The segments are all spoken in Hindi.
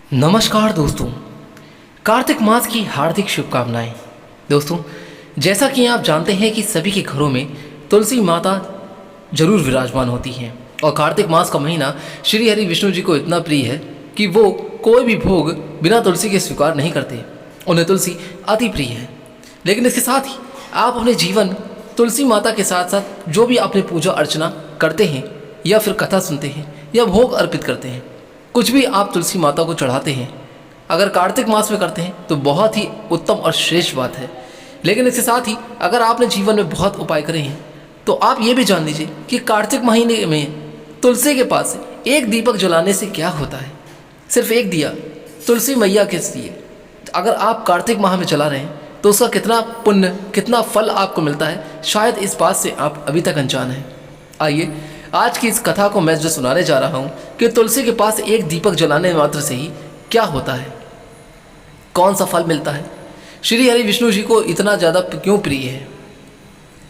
नमस्कार दोस्तों, कार्तिक मास की हार्दिक शुभकामनाएं। दोस्तों, जैसा कि आप जानते हैं कि सभी के घरों में तुलसी माता जरूर विराजमान होती हैं और कार्तिक मास का महीना श्री हरि विष्णु जी को इतना प्रिय है कि वो कोई भी भोग बिना तुलसी के स्वीकार नहीं करते। उन्हें तुलसी अति प्रिय है। लेकिन इसके साथ ही आप अपने जीवन तुलसी माता के साथ साथ जो भी अपने पूजा अर्चना करते हैं या फिर कथा सुनते हैं या भोग अर्पित करते हैं, कुछ भी आप तुलसी माता को चढ़ाते हैं, अगर कार्तिक मास में करते हैं तो बहुत ही उत्तम और श्रेष्ठ बात है। लेकिन इसके साथ ही अगर आपने जीवन में बहुत उपाय करे हैं तो आप ये भी जान लीजिए कि कार्तिक महीने में तुलसी के पास एक दीपक जलाने से क्या होता है। सिर्फ एक दिया तुलसी मैया के लिए अगर आप कार्तिक माह में जला रहे हैं तो उसका कितना पुण्य, कितना फल आपको मिलता है, शायद इस बात से आप अभी तक अनजान हैं। आइए आज की इस कथा को मैं जो सुनाने जा रहा हूँ कि तुलसी के पास एक दीपक जलाने मात्र से ही क्या होता है, कौन सा फल मिलता है, श्री हरि विष्णु जी को इतना ज़्यादा क्यों प्रिय है।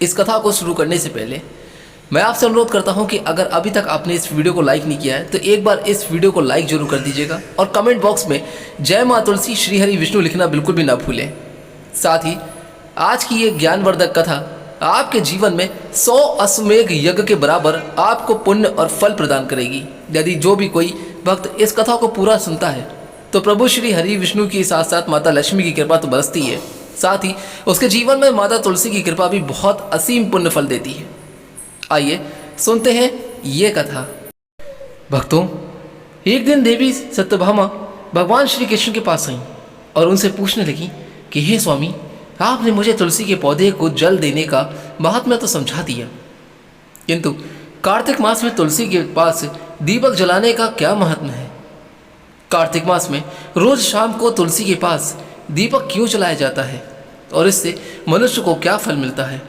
इस कथा को शुरू करने से पहले मैं आपसे अनुरोध करता हूं कि अगर अभी तक आपने इस वीडियो को लाइक नहीं किया है तो एक बार इस वीडियो को लाइक जरूर कर दीजिएगा और कमेंट बॉक्स में जय माँ तुलसी श्री हरि विष्णु लिखना बिल्कुल भी ना भूलें। साथ ही आज की ये ज्ञानवर्धक कथा आपके जीवन में 100 अश्वमेध यज्ञ के बराबर आपको पुण्य और फल प्रदान करेगी। यदि जो भी कोई भक्त इस कथा को पूरा सुनता है तो प्रभु श्री हरि विष्णु के साथ साथ माता लक्ष्मी की कृपा तो बरसती है, साथ ही उसके जीवन में माता तुलसी की कृपा भी बहुत असीम पुण्य फल देती है। आइए सुनते हैं ये कथा। भक्तों, एक दिन देवी सत्यभामा भगवान श्री कृष्ण के पास आई और उनसे पूछने लगी कि हे स्वामी, आपने मुझे तुलसी के पौधे को जल देने का महात्म्य तो समझा दिया, किंतु कार्तिक मास में तुलसी के पास दीपक जलाने का क्या महात्म्य है? कार्तिक मास में रोज शाम को तुलसी के पास दीपक क्यों जलाया जाता है और इससे मनुष्य को क्या फल मिलता है?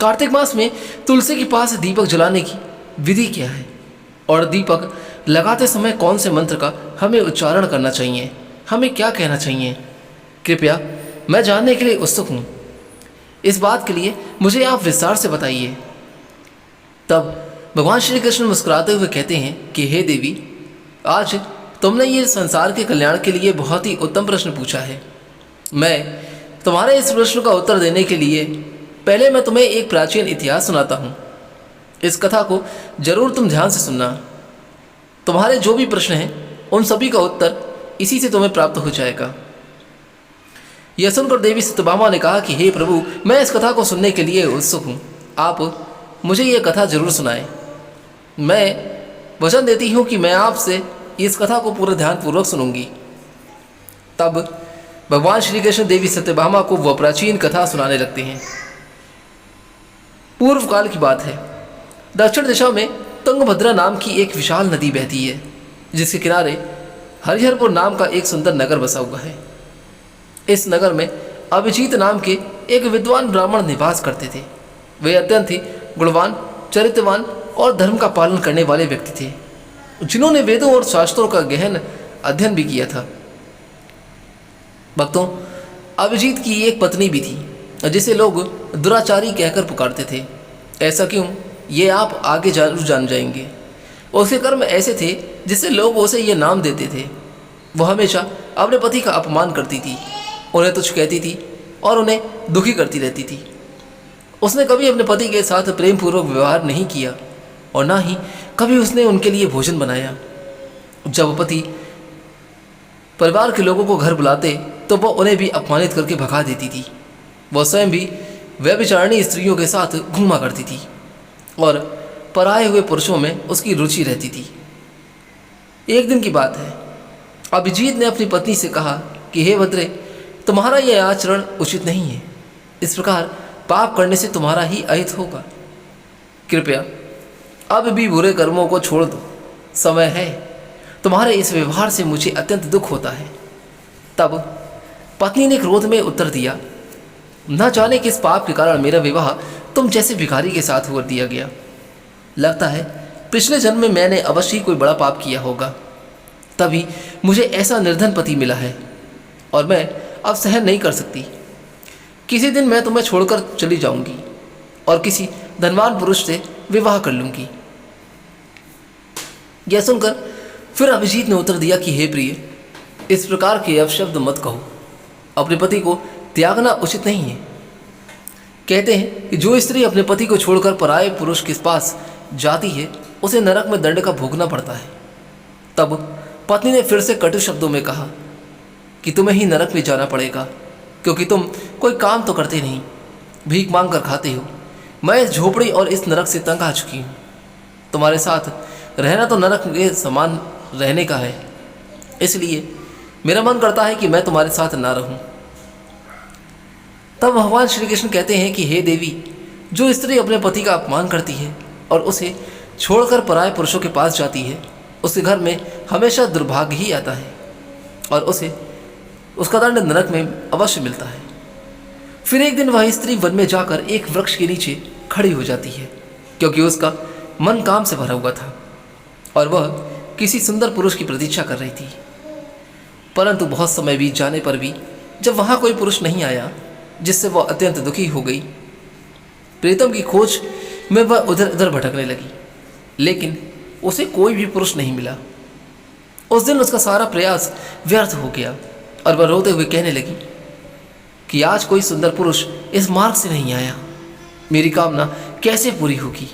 कार्तिक मास में तुलसी के पास दीपक जलाने की विधि क्या है और दीपक लगाते समय कौन से मंत्र का हमें उच्चारण करना चाहिए, हमें क्या कहना चाहिए? कृपया मैं जानने के लिए उत्सुक हूँ। इस बात के लिए मुझे आप विस्तार से बताइए। तब भगवान श्री कृष्ण मुस्कुराते हुए कहते हैं कि हे देवी, आज तुमने ये संसार के कल्याण के लिए बहुत ही उत्तम प्रश्न पूछा है। मैं तुम्हारे इस प्रश्न का उत्तर देने के लिए पहले मैं तुम्हें एक प्राचीन इतिहास सुनाता हूँ। इस कथा को जरूर तुम ध्यान से सुनना। तुम्हारे जो भी प्रश्न हैं उन सभी का उत्तर इसी से तुम्हें प्राप्त हो जाएगा। यह सुनकर देवी सत्यभामा ने कहा कि हे प्रभु, मैं इस कथा को सुनने के लिए उत्सुक हूँ। आप मुझे यह कथा जरूर सुनाएं। मैं वचन देती हूँ कि मैं आपसे इस कथा को पूरा ध्यानपूर्वक सुनूंगी। तब भगवान श्री कृष्ण देवी सत्यभामा को वह प्राचीन कथा सुनाने लगते हैं। पूर्व काल की बात है। दक्षिण दिशा में तुंगभद्रा नाम की एक विशाल नदी बहती है, जिसके किनारे हरिहरपुर नाम का एक सुंदर नगर बसा हुआ है। इस नगर में अभिजीत नाम के एक विद्वान ब्राह्मण निवास करते थे। वे अत्यंत ही गुणवान, चरित्रवान और धर्म का पालन करने वाले व्यक्ति थे, जिन्होंने वेदों और शास्त्रों का गहन अध्ययन भी किया था। भक्तों, अभिजीत की एक पत्नी भी थी जिसे लोग दुराचारी कहकर पुकारते थे। ऐसा क्यों, ये आप आगे जरूर जान जाएंगे। उसके कर्म ऐसे थे जिससे लोग उसे ये नाम देते थे। वह हमेशा अपने पति का अपमान करती थी, उन्हें तुच्छ कहती थी और उन्हें दुखी करती रहती थी। उसने कभी अपने पति के साथ प्रेम पूर्वक व्यवहार नहीं किया और ना ही कभी उसने उनके लिए भोजन बनाया। जब पति परिवार के लोगों को घर बुलाते तो वह उन्हें भी अपमानित करके भगा देती थी। वह स्वयं भी व्यभिचारिणी स्त्रियों के साथ घूमा करती थी और पराए हुए पुरुषों में उसकी रुचि रहती थी। एक दिन की बात है, अभिजीत ने अपनी पत्नी से कहा कि हे भद्रे, तुम्हारा यह आचरण उचित नहीं है। इस प्रकार पाप करने से तुम्हारा ही अहित होगा। कृपया अब भी बुरे कर्मों को छोड़ दो, समय है। तुम्हारे इस व्यवहार से मुझे अत्यंत दुख होता है। तब पत्नी ने क्रोध में उत्तर दिया, न जाने किस पाप के कारण मेरा विवाह तुम जैसे भिखारी के साथ हुआ दिया गया। लगता है पिछले जन्म में मैंने अवश्य ही कोई बड़ा पाप किया होगा, तभी मुझे ऐसा निर्धन पति मिला है और मैं अब सहन नहीं कर सकती। किसी दिन मैं तुम्हें छोड़कर चली जाऊंगी और किसी धनवान पुरुष से विवाह कर लूंगी। यह सुनकर फिर अभिजीत ने उत्तर दिया कि हे प्रिय, इस प्रकार के अपशब्द मत कहो। अपने पति को त्यागना उचित नहीं है। कहते हैं कि जो स्त्री अपने पति को छोड़कर पराये पुरुष के पास जाती है उसे नरक में दंड का भोगना पड़ता है। तब पत्नी ने फिर से कटु शब्दों में कहा कि तुम्हें ही नरक में जाना पड़ेगा, क्योंकि तुम कोई काम तो करते नहीं, भीख मांग कर खाते हो। मैं इस झोपड़ी और इस नरक से तंग आ चुकी हूँ। तुम्हारे साथ रहना तो नरक के समान रहने का है, इसलिए मेरा मन करता है कि मैं तुम्हारे साथ ना रहूं। तब भगवान श्री कृष्ण कहते हैं कि हे देवी, जो स्त्री अपने पति का अपमान करती है और उसे छोड़कर पराये पुरुषों के पास जाती है, उसके घर में हमेशा दुर्भाग्य ही आता है और उसे उसका दंड नरक में अवश्य मिलता है। फिर एक दिन वह स्त्री वन में जाकर एक वृक्ष के नीचे खड़ी हो जाती है, क्योंकि उसका मन काम से भरा हुआ था और वह किसी सुंदर पुरुष की प्रतीक्षा कर रही थी। परंतु बहुत समय बीत जाने पर भी जब वहाँ कोई पुरुष नहीं आया, जिससे वह अत्यंत दुखी हो गई। प्रीतम की खोज में वह उधर उधर भटकने लगी, लेकिन उसे कोई भी पुरुष नहीं मिला। उस दिन उसका सारा प्रयास व्यर्थ हो गया और वह रोते हुए कहने लगी कि आज कोई सुंदर पुरुष इस मार्ग से नहीं आया। मेरी कामना कैसे पूरी होगी?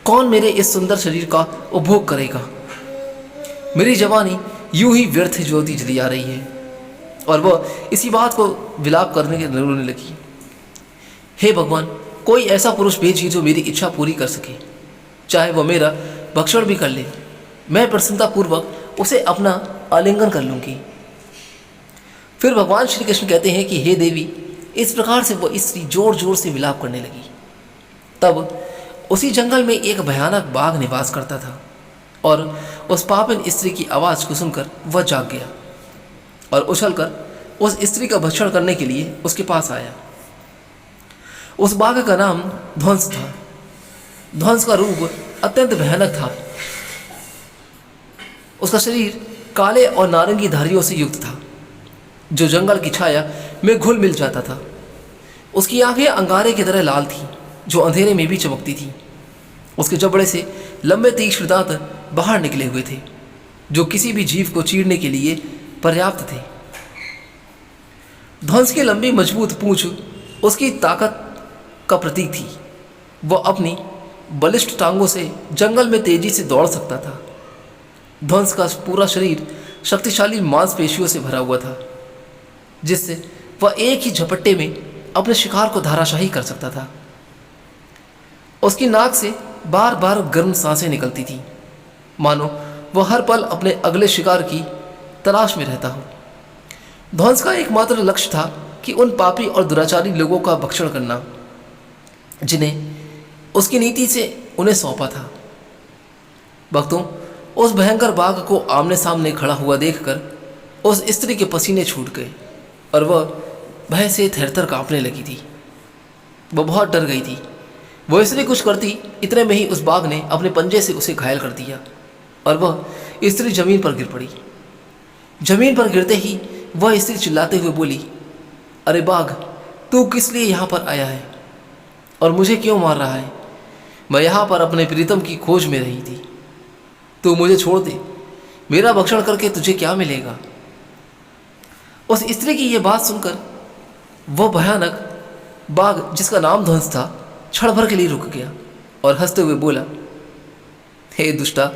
कौन मेरे इस सुंदर शरीर का उपभोग करेगा? मेरी जवानी यूं ही व्यर्थ ज्योति जली आ रही है। और वह इसी बात को विलाप करने के रोने लगी। हे भगवान, कोई ऐसा पुरुष भेजिए जो मेरी इच्छा पूरी कर सके, चाहे वह मेरा भक्षण भी कर ले। मैं प्रसन्नतापूर्वक उसे अपना आलिंगन कर लूँगी। फिर भगवान श्री कृष्ण कहते हैं कि हे देवी, इस प्रकार से वह स्त्री जोर जोर से विलाप करने लगी। तब उसी जंगल में एक भयानक बाघ निवास करता था और उस पापिन स्त्री की आवाज़ को सुनकर वह जाग गया और उछलकर उस स्त्री का भक्षण करने के लिए उसके पास आया। उस बाघ का नाम ध्वंस था। ध्वंस का रूप अत्यंत भयानक था। उसका शरीर काले और नारंगी धारियों से युक्त था, जो जंगल की छाया में घुल मिल जाता था। उसकी आंखें अंगारे की तरह लाल थीं, जो अंधेरे में भी चमकती थीं। उसके जबड़े से लंबे तीक्ष्ण दांत बाहर निकले हुए थे, जो किसी भी जीव को चीरने के लिए पर्याप्त थे। ध्वंस की लंबी मजबूत पूंछ उसकी ताकत का प्रतीक थी। वह अपनी बलिष्ठ टांगों से जंगल में तेजी से दौड़ सकता था। ध्वंस का पूरा शरीर शक्तिशाली मांसपेशियों से भरा हुआ था, जिससे वह एक ही झपट्टे में अपने शिकार को धराशायी कर सकता था। उसकी नाक से बार बार गर्म सांसें निकलती थीं, मानो वह हर पल अपने अगले शिकार की तलाश में रहता हो। ध्वंस का एकमात्र लक्ष्य था कि उन पापी और दुराचारी लोगों का भक्षण करना, जिन्हें उसकी नीति से उन्हें सौंपा था। भक्तों, उस भयंकर बाघ को आमने सामने खड़ा हुआ देखकर उस स्त्री के पसीने छूट गए और वह भय से थरथर कांपने लगी थी। वह बहुत डर गई थी। वह स्त्री कुछ करती, इतने में ही उस बाघ ने अपने पंजे से उसे घायल कर दिया और वह स्त्री जमीन पर गिर पड़ी। जमीन पर गिरते ही वह स्त्री चिल्लाते हुए बोली, अरे बाघ, तू किस लिए यहाँ पर आया है और मुझे क्यों मार रहा है? मैं यहाँ पर अपने प्रीतम की खोज में रही थी। तू मुझे छोड़ दे। मेरा भक्षण करके तुझे क्या मिलेगा? उस स्त्री की यह बात सुनकर वह भयानक बाघ, जिसका नाम ध्वंस था, क्षण भर के लिए रुक गया और हंसते हुए बोला, हे दुष्टा,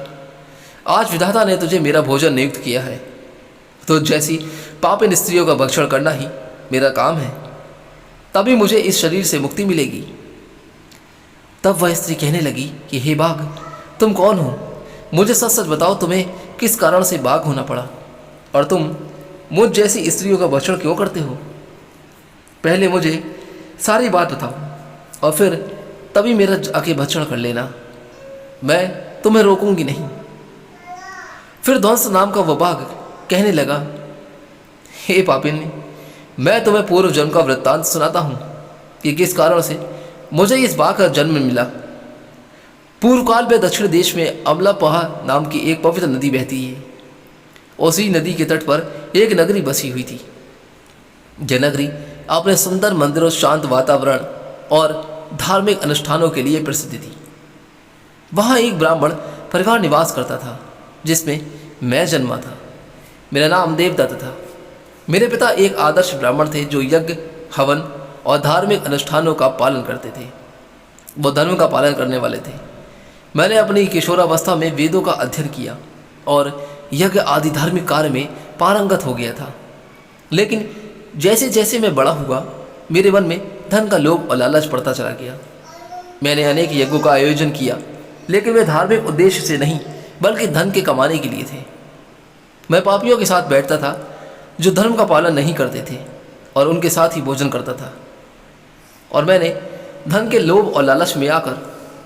आज विधाता ने तुझे मेरा भोजन नियुक्त किया है, तो जैसी पापिन स्त्रियों का भक्षण करना ही मेरा काम है, तभी मुझे इस शरीर से मुक्ति मिलेगी। तब वह स्त्री कहने लगी कि हे बाघ, तुम कौन हो? मुझे सच सच बताओ, तुम्हें किस कारण से बाघ होना पड़ा और तुम मुझ जैसी स्त्रियों का भक्षण क्यों करते हो? पहले मुझे सारी बात बताओ और फिर तभी मेरा आके भक्षण कर लेना। मैं तुम्हें रोकूंगी नहीं। फिर ध्वंस नाम का वह बाघ कहने लगा, हे पापिन, मैं तुम्हें पूर्व जन्म का वृत्तांत सुनाता हूँ कि किस कारण से मुझे इस बाघ का जन्म मिला। पूर्व काल में दक्षिण देश में अमलापहा नाम की एक पवित्र नदी बहती है। उसी नदी के तट पर एक नगरी बसी हुई थी। यह नगरी अपने सुंदर मंदिरों, शांत वातावरण और धार्मिक अनुष्ठानों के लिए प्रसिद्ध थी। वहाँ एक ब्राह्मण परिवार निवास करता था, जिसमें मैं जन्मा था। मेरा नाम देवदत्त था। मेरे पिता एक आदर्श ब्राह्मण थे जो यज्ञ, हवन और धार्मिक अनुष्ठानों का पालन करते थे। वो धर्म का पालन करने वाले थे। मैंने अपनी किशोरावस्था में वेदों का अध्ययन किया और यज्ञ आदि धार्मिक कार्य में पारंगत हो गया था। लेकिन जैसे जैसे मैं बड़ा हुआ, मेरे मन में धन का लोभ और लालच बढ़ता चला गया। मैंने अनेक यज्ञों का आयोजन किया, लेकिन वे धार्मिक उद्देश्य से नहीं बल्कि धन के कमाने के लिए थे। मैं पापियों के साथ बैठता था जो धर्म का पालन नहीं करते थे और उनके साथ ही भोजन करता था। और मैंने धन के लोभ और लालच में आकर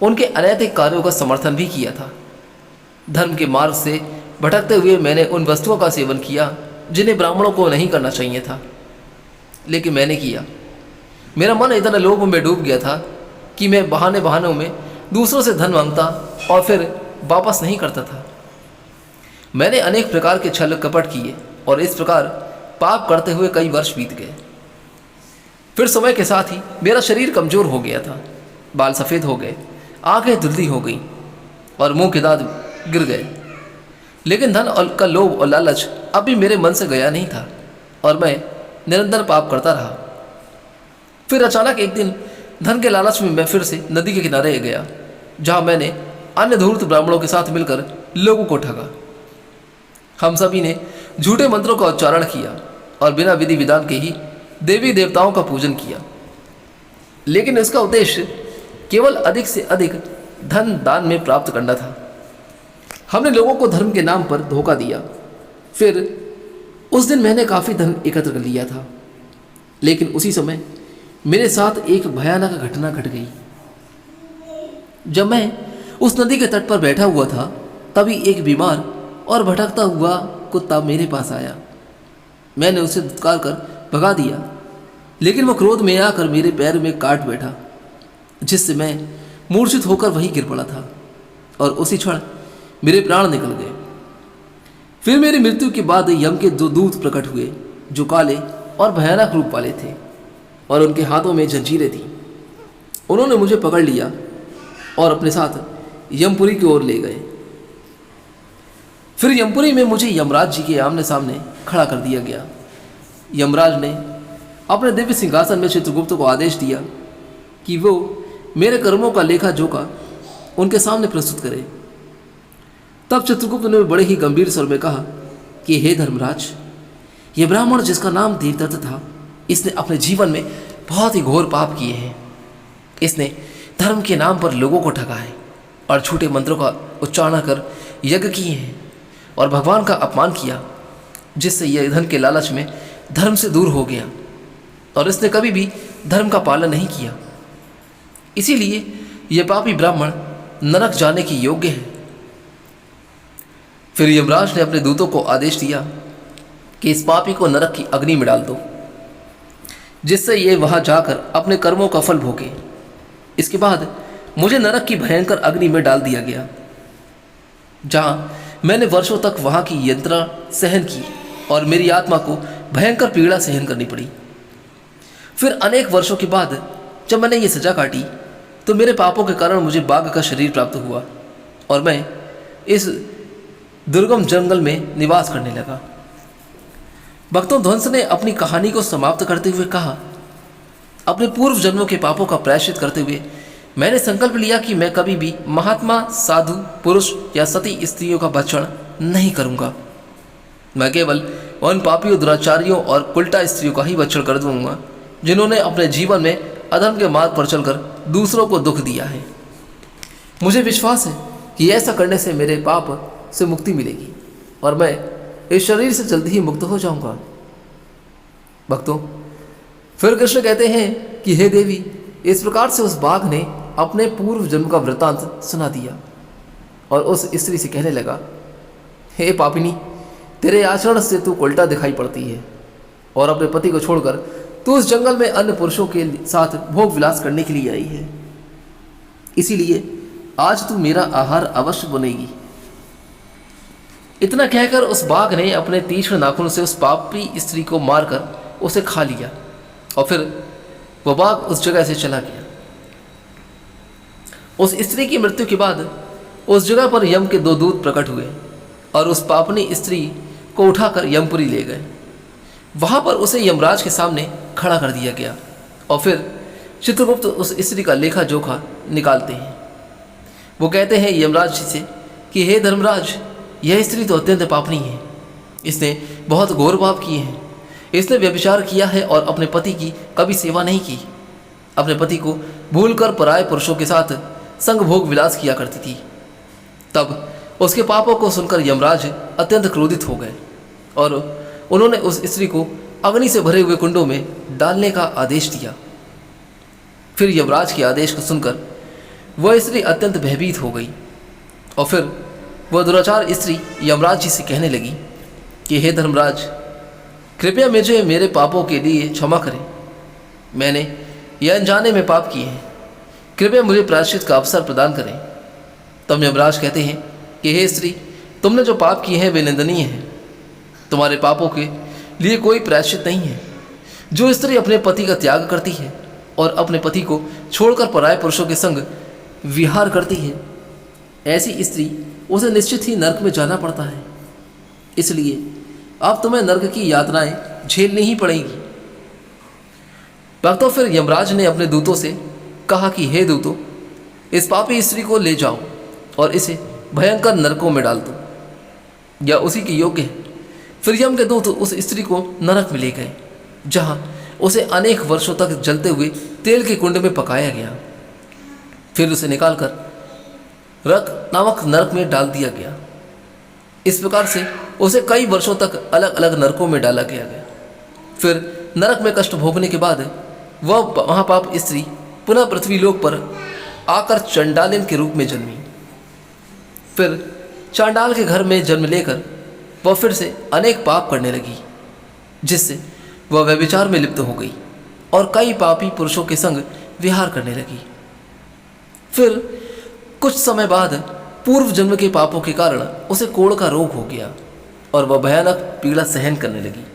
उनके अनैतिक कार्यों का समर्थन भी किया था। धर्म के मार्ग से भटकते हुए मैंने उन वस्तुओं का सेवन किया जिन्हें ब्राह्मणों को नहीं करना चाहिए था, लेकिन मैंने किया। मेरा मन इतना लोभ में डूब गया था कि मैं बहानों में दूसरों से धन मांगता और फिर वापस नहीं करता था। मैंने अनेक प्रकार के छल कपट किए और इस प्रकार पाप करते हुए कई वर्ष बीत गए। फिर समय के साथ ही मेरा शरीर कमज़ोर हो गया था। बाल सफ़ेद हो गए, आंखें धुंधली हो गईं और मुंह के दांत गिर गए। लेकिन धन का लोभ और लालच अब भी मेरे मन से गया नहीं था और मैं निरंतर पाप करता रहा। फिर अचानक एक दिन धन के लालच में मैं फिर से नदी के किनारे गया, जहाँ मैंने अन्य धूर्त ब्राह्मणों के साथ मिलकर लोगों को ठगा। हम सभी ने झूठे मंत्रों का उच्चारण किया और बिना विधि विधान के ही देवी देवताओं का पूजन किया, लेकिन इसका उद्देश्य केवल अधिक से अधिक धन दान में प्राप्त करना था। हमने लोगों को धर्म के नाम पर धोखा दिया। फिर उस दिन मैंने काफ़ी धन एकत्र कर लिया था, लेकिन उसी समय मेरे साथ एक भयानक घटना घट गई। जब मैं उस नदी के तट पर बैठा हुआ था, तभी एक बीमार और भटकता हुआ कुत्ता मेरे पास आया। मैंने उसे धुतकार कर भगा दिया, लेकिन वो क्रोध में आकर मेरे पैर में काट बैठा, जिससे मैं मूर्छित होकर वहीं गिर पड़ा था और उसी क्षण मेरे प्राण निकल गए। फिर मेरी मृत्यु के बाद यम के 2 दूत प्रकट हुए जो काले और भयानक रूप वाले थे और उनके हाथों में जंजीरें थीं। उन्होंने मुझे पकड़ लिया और अपने साथ यमपुरी की ओर ले गए। फिर यमपुरी में मुझे यमराज जी के आमने सामने खड़ा कर दिया गया। यमराज ने अपने दिव्य सिंहासन में चित्रगुप्त को आदेश दिया कि वो मेरे कर्मों का लेखा जोखा उनके सामने प्रस्तुत करे। तब चित्रगुप्त ने बड़े ही गंभीर स्वर में कहा कि हे धर्मराज, ये ब्राह्मण जिसका नाम देवदत्त था, इसने अपने जीवन में बहुत ही घोर पाप किए हैं। इसने धर्म के नाम पर लोगों को ठगा है और झूठे मंत्रों का उच्चारण कर यज्ञ किए हैं और भगवान का अपमान किया, जिससे यह धन के लालच में धर्म से दूर हो गया और इसने कभी भी धर्म का पालन नहीं किया। इसीलिए यह पापी ब्राह्मण नरक जाने के योग्य है। फिर यमराज ने अपने दूतों को आदेश दिया कि इस पापी को नरक की अग्नि में डाल दो, जिससे ये वहां जाकर अपने कर्मों का फल भोगे। इसके बाद मुझे नरक की भयंकर अग्नि में डाल दिया गया, जहां मैंने वर्षों तक वहां की यंत्रणा सहन की और मेरी आत्मा को भयंकर पीड़ा सहन करनी पड़ी। फिर अनेक वर्षों के बाद जब मैंने ये सजा काटी, तो मेरे पापों के कारण मुझे बाघ का शरीर प्राप्त हुआ और मैं इस दुर्गम जंगल में निवास करने लगा। भक्तों, ध्वंस ने अपनी कहानी को समाप्त करते हुए कहा, अपने पूर्व जन्मों के पापों का प्रायश्चित करते हुए मैंने संकल्प लिया कि मैं कभी भी महात्मा, साधु, पुरुष या सती स्त्रियों का भक्षण नहीं करूंगा। मैं केवल उन पापियों, दुराचारियों और उल्टा स्त्रियों का ही भक्षण कर दूंगा जिन्होंने अपने जीवन में अधर्म के मार्ग पर चलकर दूसरों को दुख दिया है। मुझे विश्वास है कि ऐसा करने से मेरे पाप से मुक्ति मिलेगी और मैं इस शरीर से जल्दी ही मुक्त हो जाऊंगा। भक्तों, फिर कृष्ण कहते हैं कि हे देवी, इस प्रकार से उस बाघ ने अपने पूर्व जन्म का वृत्तांत सुना दिया और उस स्त्री से कहने लगा, हे पापिनी, तेरे आचरण से तू उल्टा दिखाई पड़ती है और अपने पति को छोड़कर तू उस जंगल में अन्य पुरुषों के साथ भोग विलास करने के लिए आई है। इसीलिए आज तू मेरा आहार अवश्य बनेगी। इतना कहकर उस बाघ ने अपने तीक्ष्ण नाखून से उस पापी स्त्री को मारकर उसे खा लिया और फिर वह बाघ उस जगह से चला गया। उस स्त्री की मृत्यु के बाद उस जगह पर यम के 2 दूत प्रकट हुए और उस पापनी स्त्री को उठाकर यमपुरी ले गए। वहाँ पर उसे यमराज के सामने खड़ा कर दिया गया और फिर चित्रगुप्त उस स्त्री का लेखा जोखा निकालते हैं। वो कहते हैं यमराज जी से कि हे धर्मराज, यह स्त्री तो अत्यंत पापनी है। इसने बहुत घोर पाप किए हैं। इसने व्यभिचार किया है और अपने पति की कभी सेवा नहीं की। अपने पति को भूलकर पराये पुरुषों के साथ संग भोग विलास किया करती थी। तब उसके पापों को सुनकर यमराज अत्यंत क्रोधित हो गए और उन्होंने उस स्त्री को अग्नि से भरे हुए कुंडों में डालने का आदेश दिया। फिर यमराज के आदेश को सुनकर वह स्त्री अत्यंत भयभीत हो गई और फिर वह दुराचार स्त्री यमराज जी से कहने लगी कि हे धर्मराज, कृपया मुझे मेरे पापों के लिए क्षमा करें। मैंने यह अनजाने में पाप किए हैं। कृपया मुझे प्रायश्चित का अवसर प्रदान करें। तब यमराज कहते हैं कि हे स्त्री, तुमने जो पाप किए हैं वे निंदनीय हैं। तुम्हारे पापों के लिए कोई प्रायश्चित नहीं है। जो स्त्री अपने पति का त्याग करती है और अपने पति को छोड़कर पराये पुरुषों के संग विहार करती है, ऐसी स्त्री उसे निश्चित ही नरक में जाना पड़ता है। इसलिए अब तुम्हें नरक की यातनाएं झेलनी ही पड़ेगी। भक्तों, फिर यमराज ने अपने दूतों से कहा कि हे दूतों, इस पापी स्त्री को ले जाओ और इसे भयंकर नरकों में डाल दो, या उसी के योग्य है। फिर यम के दूत उस स्त्री को नरक में ले गए, जहां उसे अनेक वर्षों तक जलते हुए तेल के कुंड में पकाया गया। फिर उसे निकालकर रक नामक नरक में डाल दिया गया। इस प्रकार से उसे कई वर्षों तक अलग अलग नरकों में डाला गया। फिर नरक में कष्ट भोगने के बाद वह महापाप स्त्री पुनः पृथ्वीलोक पर आकर चंडालिन के रूप में जन्मी। फिर चांडाल के घर में जन्म लेकर वह फिर से अनेक पाप करने लगी, जिससे वह व्यभिचार में लिप्त हो गई और कई पापी पुरुषों के संग विहार करने लगी। फिर कुछ समय बाद पूर्व जन्म के पापों के कारण उसे कोढ़ का रोग हो गया और वह भयानक पीड़ा सहन करने लगी।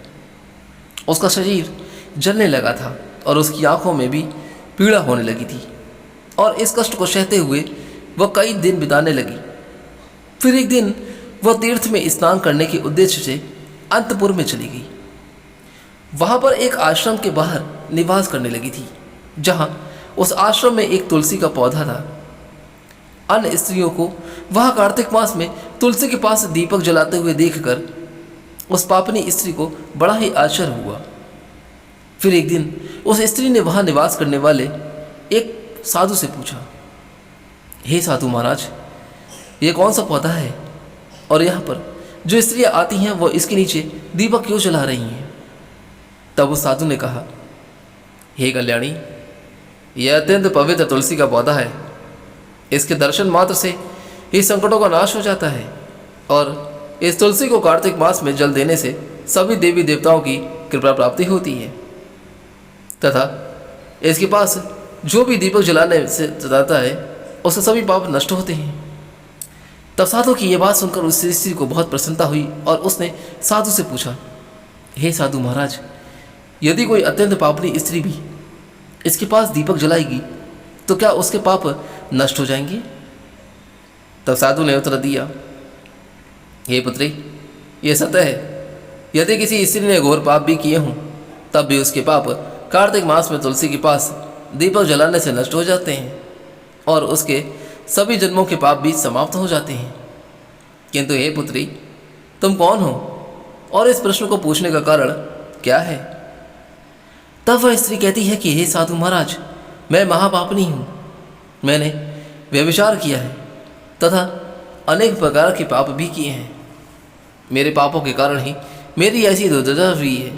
उसका शरीर जलने लगा था और उसकी आंखों में भी पीड़ा होने लगी थी और इस कष्ट को सहते हुए वह कई दिन बिताने लगी। फिर एक दिन वह तीर्थ में स्नान करने के उद्देश्य से अंतपुर में चली गई। वहां पर एक आश्रम के बाहर निवास करने लगी थी, जहां उस आश्रम में एक तुलसी का पौधा था। अन्य स्त्रियों को वह कार्तिक मास में तुलसी के पास दीपक जलाते हुए देखकर उस पापनी स्त्री को बड़ा ही आश्चर्य हुआ। फिर एक दिन उस स्त्री ने वहां निवास करने वाले एक साधु से पूछा, हे साधु महाराज, ये कौन सा पौधा है और यहाँ पर जो स्त्रियाँ आती हैं वो इसके नीचे दीपक क्यों जला रही हैं? तब उस साधु ने कहा, हे कल्याणी, यह अत्यंत पवित्र तुलसी का पौधा है। इसके दर्शन मात्र से ही संकटों का नाश हो जाता है और इस तुलसी को कार्तिक मास में जल देने से सभी देवी देवताओं की कृपा प्राप्ति होती है तथा इसके पास जो भी दीपक जलाने से जाता है उससे सभी पाप नष्ट होते हैं। तब साधु की यह बात सुनकर उस स्त्री को बहुत प्रसन्नता हुई और उसने साधु से पूछा, हे साधु महाराज, यदि कोई अत्यंत पापनी स्त्री भी इसके पास दीपक जलाएगी तो क्या उसके पाप नष्ट हो जाएंगे? तब साधु ने उत्तर दिया, हे पुत्री, ये सत्य है। यदि किसी स्त्री ने घोर पाप भी किए हों तब भी उसके पाप कार्तिक मास में तुलसी के पास दीपक जलाने से नष्ट हो जाते हैं और उसके सभी जन्मों के पाप भी समाप्त हो जाते हैं। किंतु हे पुत्री, तुम कौन हो और इस प्रश्न को पूछने का कारण क्या है? तब वह स्त्री कहती है कि हे साधु महाराज, मैं महापापनी हूँ। मैंने व्यभिचार किया है तथा अनेक प्रकार के पाप भी किए हैं। मेरे पापों के कारण ही मेरी ऐसी दुर्दशा हुई है।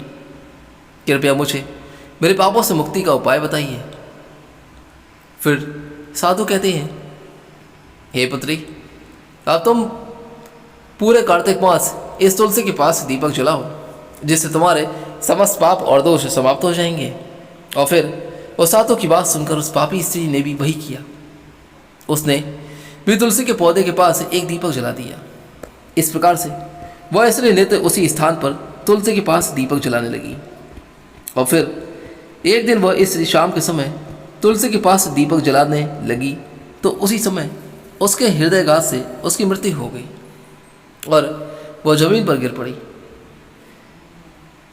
कृपया मुझे मेरे पापों से मुक्ति का उपाय बताइए। फिर साधु कहते हैं, हे पुत्री, अब तुम पूरे कार्तिक मास इस तुलसी के पास दीपक जलाओ, जिससे तुम्हारे समस्त पाप और दोष समाप्त हो जाएंगे। और फिर उस साधु की बात सुनकर उस पापी स्त्री ने भी वही किया। उसने भी तुलसी के पौधे के पास एक दीपक जला दिया। इस प्रकार से वह स्त्री नित्य उसी स्थान पर तुलसी के पास दीपक जलाने लगी। और फिर एक दिन वह स्त्री शाम के समय तुलसी के पास दीपक जलाने लगी तो उसी समय उसके हृदयघात से उसकी मृत्यु हो गई और वह जमीन पर गिर पड़ी।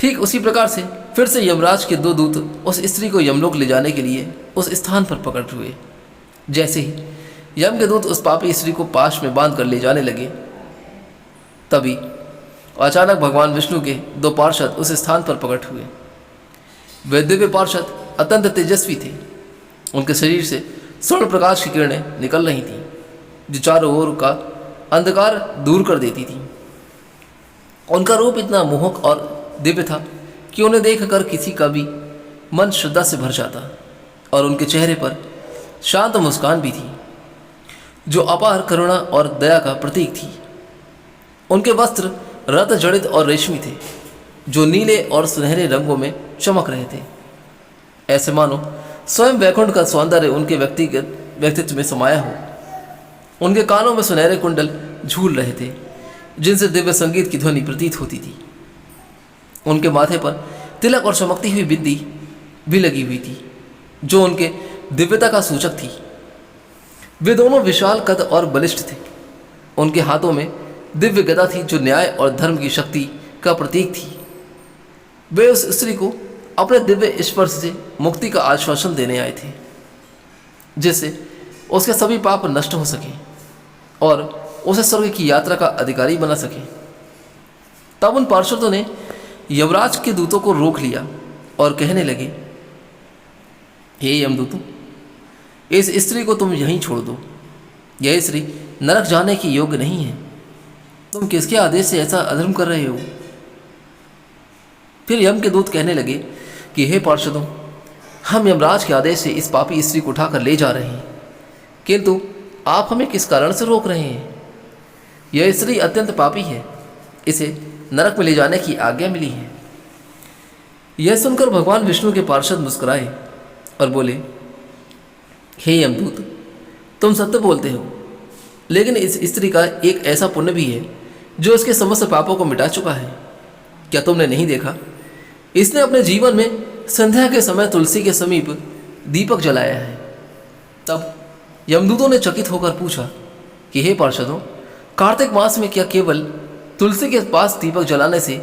ठीक उसी प्रकार से फिर से यमराज के दो दूत उस स्त्री को यमलोक ले जाने के लिए उस स्थान पर प्रकट हुए। जैसे ही यम के दूत उस पापी स्त्री को पाश में बांध कर ले जाने लगे, तभी अचानक भगवान विष्णु के दो पार्षद उस स्थान पर प्रकट हुए। वे दिव्य पार्षद अत्यंत तेजस्वी थे। उनके शरीर से स्वर्ण प्रकाश की किरणें निकल रही थीं, जो चारों ओर का अंधकार दूर कर देती थी। उनका रूप इतना मोहक और दिव्य था कि उन्हें देखकर किसी का भी मन श्रद्धा से भर जाता, और उनके चेहरे पर शांत मुस्कान भी थी, जो अपार करुणा और दया का प्रतीक थी। उनके वस्त्र रत्न जड़ित और रेशमी थे, जो नीले और सुनहरे रंगों में चमक रहे थे। ऐसे मानो स्वयं वैकुंठ का सौंदर्य उनके व्यक्तित्व में समाया हो। उनके कानों में सुनहरे कुंडल झूल रहे थे, जिनसे दिव्य संगीत की ध्वनि प्रतीत होती थी। उनके माथे पर तिलक और चमकती हुई बिंदी भी लगी हुई थी, जो उनके दिव्यता का सूचक थी। वे दोनों विशाल कद और बलिष्ठ थे। उनके हाथों में दिव्य गदा थी, जो न्याय और धर्म की शक्ति का प्रतीक थी। वे उस स्त्री को अपने दिव्य स्पर्श से मुक्ति का आश्वासन देने आए थे, जिससे उसके सभी पाप नष्ट हो सके और उसे स्वर्ग की यात्रा का अधिकारी बना सके। तब उन पार्षदों ने यमराज के दूतों को रोक लिया और कहने लगे, हे यमदूतों, इस स्त्री को तुम यहीं छोड़ दो। यह स्त्री नरक जाने की योग्य नहीं है। तुम किसके आदेश से ऐसा अधर्म कर रहे हो? फिर यम के दूत कहने लगे कि हे पार्षदों, हम यमराज के आदेश से इस पापी स्त्री को उठाकर ले जा रहे हैं, किंतु आप हमें किस कारण से रोक रहे हैं? यह स्त्री अत्यंत पापी है, इसे नरक में ले जाने की आज्ञा मिली है। यह सुनकर भगवान विष्णु के पार्षद मुस्कुराए और बोले, हे यमदूत, तुम सत्य बोलते हो, लेकिन इस स्त्री का एक ऐसा पुण्य भी है जो इसके समस्त पापों को मिटा चुका है। क्या तुमने नहीं देखा? इसने अपने जीवन में संध्या के समय तुलसी के समीप दीपक जलाया है। तब यमदूतों ने चकित होकर पूछा कि हे पार्षदों, कार्तिक मास में क्या केवल तुलसी के पास दीपक जलाने से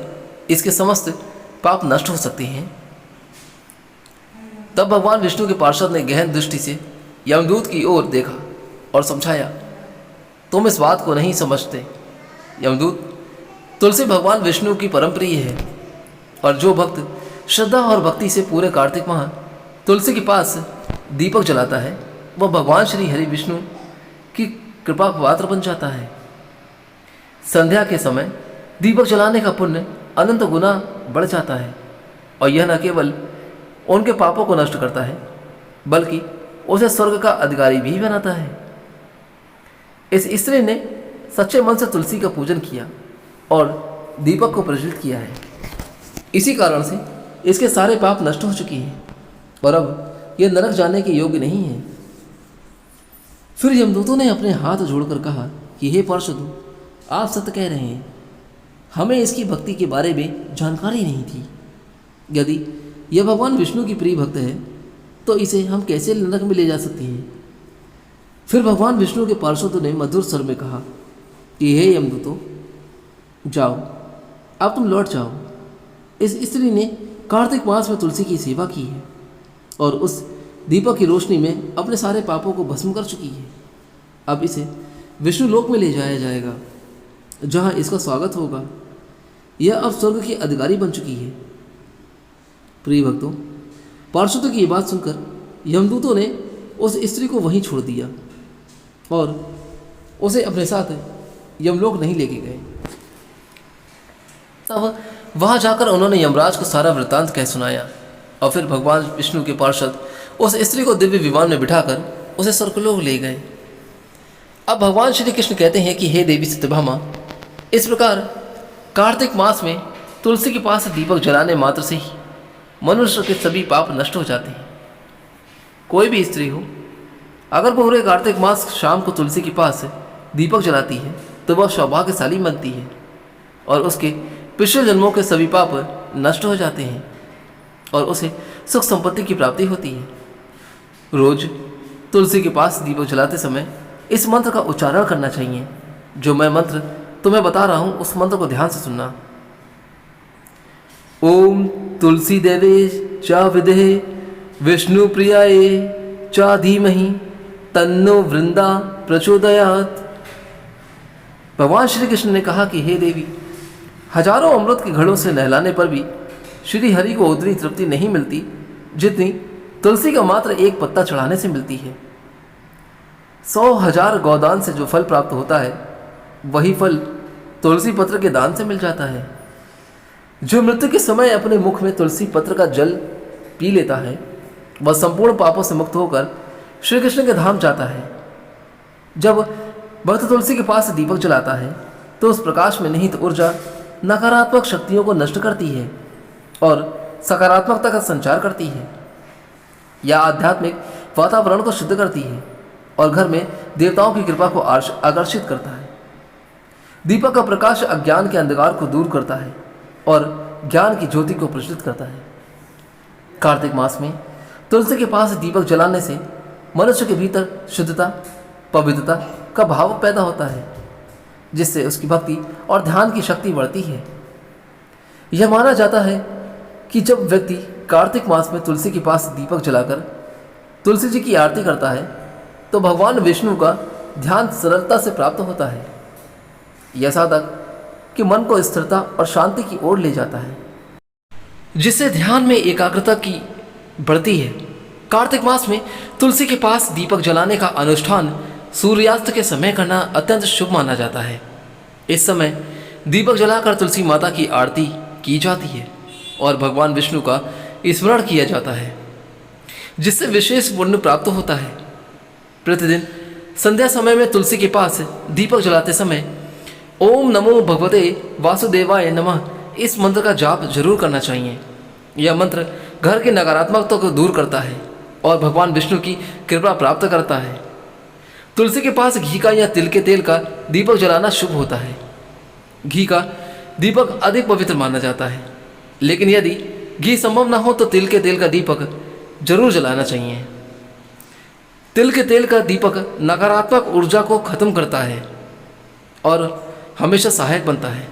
इसके समस्त पाप नष्ट हो सकते हैं? तब भगवान विष्णु के पार्षद ने गहन दृष्टि से यमदूत की ओर देखा और समझाया, तुम इस बात को नहीं समझते यमदूत। तुलसी भगवान विष्णु की परम प्रिय है, और जो भक्त श्रद्धा और भक्ति से पूरे कार्तिक माह तुलसी के पास दीपक जलाता है, वह भगवान श्री हरि विष्णु की कृपा पात्र बन जाता है। संध्या के समय दीपक जलाने का पुण्य अनंत गुना बढ़ जाता है, और यह न केवल उनके पापों को नष्ट करता है, बल्कि उसे स्वर्ग का अधिकारी भी बनाता है। इस स्त्री ने सच्चे मन से तुलसी का पूजन किया और दीपक को प्रज्वलित किया है। इसी कारण से इसके सारे पाप नष्ट हो चुके हैं और अब यह नरक जाने के योग्य नहीं है। फिर यमदूतों ने अपने हाथ जोड़कर कहा कि हे पार्षदों, आप सत्य कह रहे हैं। हमें इसकी भक्ति के बारे में जानकारी नहीं थी। यदि यह भगवान विष्णु की प्रिय भक्त है, तो इसे हम कैसे नरक में ले जा सकते हैं? फिर भगवान विष्णु के पार्षदों ने मधुर स्वर में कहा कि हे यमदूतों, जाओ, अब तुम लौट जाओ। इस स्त्री ने कार्तिक मास में तुलसी की सेवा की है और उस दीपक की रोशनी में अपने सारे पापों को भस्म कर चुकी है। अब इसे विष्णु लोक में ले जाया जाएगा, जहाँ इसका स्वागत होगा। यह अब स्वर्ग की अधिकारी बन चुकी है। प्रिय भक्तों, पार्षदों की बात सुनकर यमदूतों ने उस स्त्री को वहीं छोड़ दिया और उसे अपने साथ यमलोक नहीं लेके गए। तब वहां जाकर उन्होंने यमराज को सारा वृत्तांत कह सुनाया, और फिर भगवान विष्णु के पार्षद उस स्त्री को दिव्य विमान में बिठाकर उसे स्वर्गलोक ले गए। अब भगवान श्री कृष्ण कहते हैं कि हे देवी सत्यभामा, इस प्रकार कार्तिक मास में तुलसी के पास दीपक जलाने मात्र से ही मनुष्य के सभी पाप नष्ट हो जाते हैं। कोई भी स्त्री हो, अगर पूरे कार्तिक मास शाम को तुलसी के पास दीपक जलाती है, तो वह सौभाग्यशाली बनती है और उसके पिछले जन्मों के सभी पाप नष्ट हो जाते हैं और उसे सुख संपत्ति की प्राप्ति होती है। रोज तुलसी के पास दीपक जलाते समय इस मंत्र का उच्चारण करना चाहिए। जो मैं मंत्र तुम्हें बता रहा हूँ, उस मंत्र को ध्यान से सुनना। ओम तुलसी देवे च विदे विष्णु प्रियाय च धीमहि तन्नो वृंदा प्रचोदयात्। भगवान श्री कृष्ण ने कहा कि हे देवी, हजारों अमृत के घड़ों से नहलाने पर भी श्री हरि को उतनी तृप्ति नहीं मिलती जितनी तुलसी का मात्र एक पत्ता चढ़ाने से मिलती है। 100,000 गौदान से जो फल प्राप्त होता है वही फल तुलसी पत्र के दान से मिल जाता है। जो मृत्यु के समय अपने मुख में तुलसी पत्र का जल पी लेता है वह संपूर्ण पापों से मुक्त होकर श्री कृष्ण के धाम जाता है। जब भक्त तुलसी के पास दीपक जलाता है तो उस प्रकाश में निहित ऊर्जा नकारात्मक शक्तियों को नष्ट करती है और सकारात्मकता का संचार करती है। यह आध्यात्मिक वातावरण को शुद्ध करती है और घर में देवताओं की कृपा को आकर्षित करता है। दीपक का प्रकाश अज्ञान के अंधकार को दूर करता है और ज्ञान की ज्योति को प्रज्वलित करता है। कार्तिक मास में तुलसी के पास दीपक जलाने से मनुष्य के भीतर शुद्धता, पवित्रता का भाव पैदा होता है, जिससे उसकी भक्ति और ध्यान की शक्ति बढ़ती है। यह माना जाता है कि जब व्यक्ति कार्तिक मास में तुलसी के पास दीपक जलाकर तुलसी जी की आरती करता है तो भगवान विष्णु का ध्यान सरलता से प्राप्त होता है। यह साधक के मन को स्थिरता और शांति की ओर ले जाता है, जिससे ध्यान में एकाग्रता की बढ़ती है। कार्तिक मास में तुलसी के पास दीपक जलाने का अनुष्ठान सूर्यास्त के समय करना अत्यंत शुभ माना जाता है। इस समय दीपक जलाकर तुलसी माता की आरती की जाती है और भगवान विष्णु का स्मरण किया जाता है, जिससे विशेष पुण्य प्राप्त होता है। प्रतिदिन संध्या समय में तुलसी के पास दीपक जलाते समय ओम नमो भगवते वासुदेवाय नमः इस मंत्र का जाप जरूर करना चाहिए। यह मंत्र घर के नकारात्मकता को दूर करता है और भगवान विष्णु की कृपा प्राप्त करता है। तुलसी के पास घी का या तिल के तेल का दीपक जलाना शुभ होता है। घी का दीपक अधिक पवित्र माना जाता है, लेकिन यदि घी संभव न हो तो तिल के तेल का दीपक जरूर जलाना चाहिए। तिल के तेल का दीपक नकारात्मक ऊर्जा को खत्म करता है और हमेशा सहायक बनता है।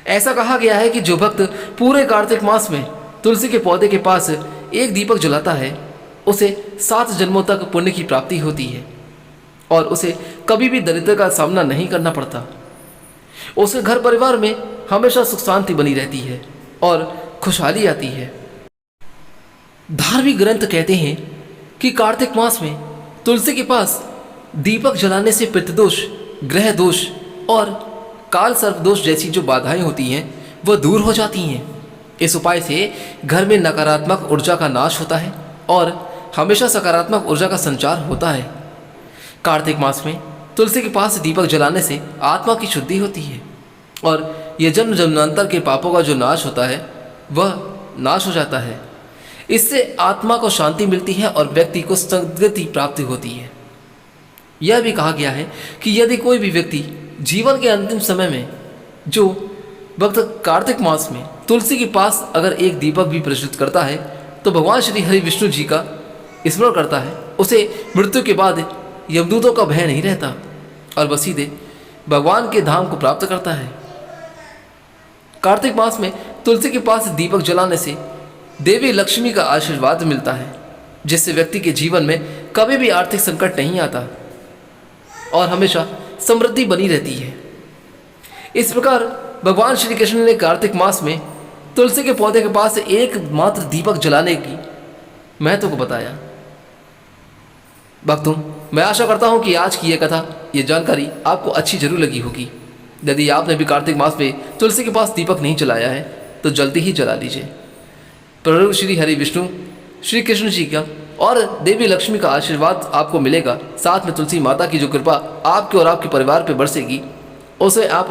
ऐसा कहा गया है कि जो भक्त पूरे कार्तिक मास में तुलसी के पौधे के पास एक दीपक जलाता है उसे 7 जन्मों तक पुण्य की प्राप्ति होती है और उसे कभी भी दरिद्र का सामना नहीं करना पड़ता। उसे घर परिवार में हमेशा सुख शांति बनी रहती है और खुशहाली आती है। धार्मिक ग्रंथ कहते हैं कि कार्तिक मास में तुलसी के पास दीपक जलाने से पितृदोष, ग्रह दोष और काल सर्प दोष जैसी जो बाधाएं होती हैं वह दूर हो जाती हैं। इस उपाय से घर में नकारात्मक ऊर्जा का नाश होता है और हमेशा सकारात्मक ऊर्जा का संचार होता है। कार्तिक मास में तुलसी के पास दीपक जलाने से आत्मा की शुद्धि होती है और यह जन्म जन्मांतर के पापों का जो नाश होता है वह नाश हो जाता है। इससे आत्मा को शांति मिलती है और व्यक्ति को सद्गति प्राप्ति होती है। यह भी कहा गया है कि यदि कोई भी व्यक्ति जीवन के अंतिम समय में जो वक्त कार्तिक मास में तुलसी के पास अगर एक दीपक भी प्रज्वलित करता है तो भगवान श्री हरि विष्णु जी का स्मरण करता है, उसे मृत्यु के बाद यमदूतों का भय नहीं रहता और वह सीधे भगवान के धाम को प्राप्त करता है। कार्तिक मास में तुलसी के पास दीपक जलाने से देवी लक्ष्मी का आशीर्वाद मिलता है, जिससे व्यक्ति के जीवन में कभी भी आर्थिक संकट नहीं आता और हमेशा समृद्धि बनी रहती है। इस प्रकार भगवान श्री कृष्ण ने कार्तिक मास में तुलसी के पौधे के पास एकमात्र दीपक जलाने की महत्व को बताया। भक्तों, मैं आशा करता हूँ कि आज की यह कथा, ये जानकारी आपको अच्छी जरूर लगी होगी। यदि आपने भी कार्तिक मास में तुलसी के पास दीपक नहीं जलाया है तो जल्दी ही जला लीजिए। प्रभु श्री हरि विष्णु श्री कृष्ण जी का और देवी लक्ष्मी का आशीर्वाद आपको मिलेगा। साथ में तुलसी माता की जो कृपा आपके और आपके परिवार पर बरसेगी उसे आप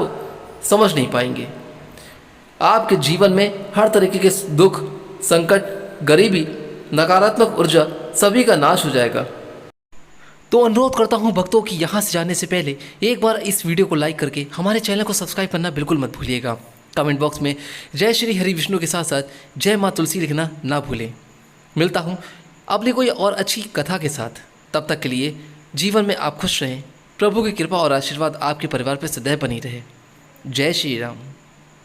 समझ नहीं पाएंगे। आपके जीवन में हर तरीके के दुख, संकट, गरीबी, नकारात्मक ऊर्जा सभी का नाश हो जाएगा। तो अनुरोध करता हूं भक्तों कि यहाँ से जाने से पहले एक बार इस वीडियो को लाइक करके हमारे चैनल को सब्सक्राइब करना बिल्कुल मत भूलिएगा। कमेंट बॉक्स में जय श्री हरि विष्णु के साथ साथ जय माँ तुलसी लिखना ना भूलें। मिलता हूँ अपनी कोई और अच्छी कथा के साथ। तब तक के लिए जीवन में आप खुश रहें। प्रभु की कृपा और आशीर्वाद आपके परिवार पर सदैव बनी रहे। जय श्री राम।